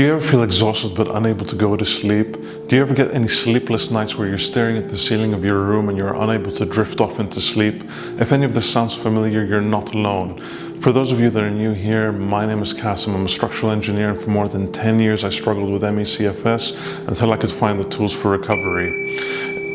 Do you ever feel exhausted but unable to go to sleep? Do you ever get any sleepless nights where you're staring at the ceiling of your room and you're unable to drift off into sleep? If any of this sounds familiar, you're not alone. For those of you that are new here, my name is Kasim. I'm a structural engineer, and for more than 10 years I struggled with CFS until I could find the tools for recovery.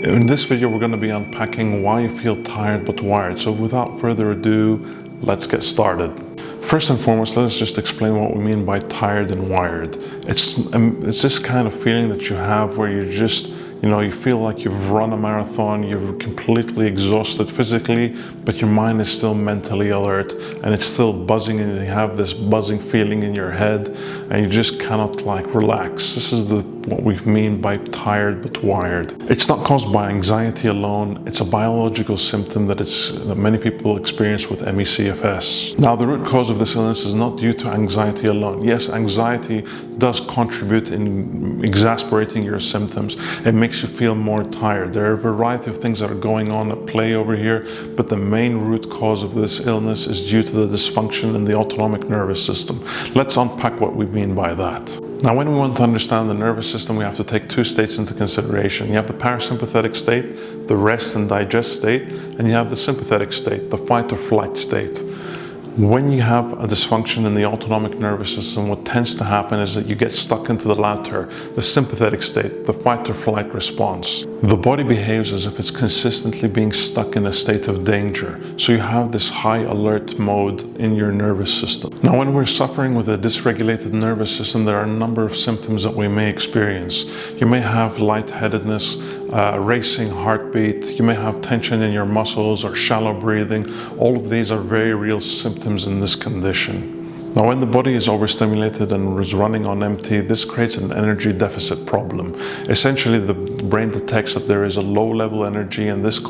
In this video we're going to be unpacking why you feel tired but wired. So without further ado, let's get started. First and foremost, let us just explain what we mean by tired and wired. It's this kind of feeling that you have where you're just, you feel like you've run a marathon, you're completely exhausted physically, but your mind is still mentally alert and it's still buzzing, and you have this buzzing feeling in your head and you just cannot relax. This is what we mean by tired but wired. It's not caused by anxiety alone. It's a biological symptom that many people experience with CFS. Now, the root cause of this illness is not due to anxiety alone. Yes, anxiety does contribute in exasperating your symptoms. It makes you feel more tired. There are a variety of things that are going on at play over here, but the main root cause of this illness is due to the dysfunction in the autonomic nervous system. Let's unpack what we mean by that. Now, when we want to understand the nervous system, we have to take two states into consideration. You have the parasympathetic state, the rest and digest state, and you have the sympathetic state, the fight or flight state. When you have a dysfunction in the autonomic nervous system, what tends to happen is that you get stuck into the latter, the sympathetic state, the fight or flight response. The body behaves as if it's consistently being stuck in a state of danger. So you have this high alert mode in your nervous system. Now, when we're suffering with a dysregulated nervous system, there are a number of symptoms that we may experience. You may have lightheadedness, racing heartbeat, you may have tension in your muscles or shallow breathing. All of these are very real symptoms in this condition. Now, when the body is overstimulated and is running on empty, this creates an energy deficit problem. Essentially, the brain detects that there is a low level energy, and this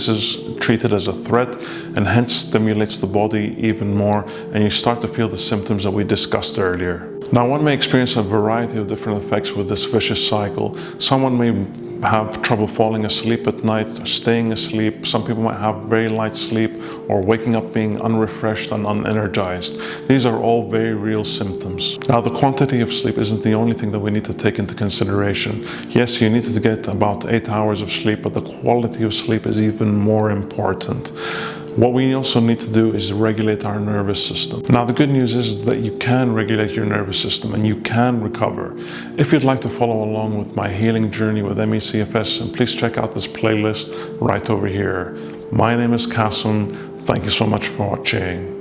is treated as a threat and hence stimulates the body even more, and you start to feel the symptoms that we discussed earlier. Now, one may experience a variety of different effects with this vicious cycle. Someone may have trouble falling asleep at night or staying asleep. Some people might have very light sleep or waking up being unrefreshed and unenergized. These are all very real symptoms. Now, the quantity of sleep isn't the only thing that we need to take into consideration. Yes, you need to get about 8 hours of sleep, but the quality of sleep is even more important. What we also need to do is regulate our nervous system. Now, the good news is that you can regulate your nervous system and you can recover. If you'd like to follow along with my healing journey with CFS, then please check out this playlist right over here. My name is Kasim. Thank you so much for watching.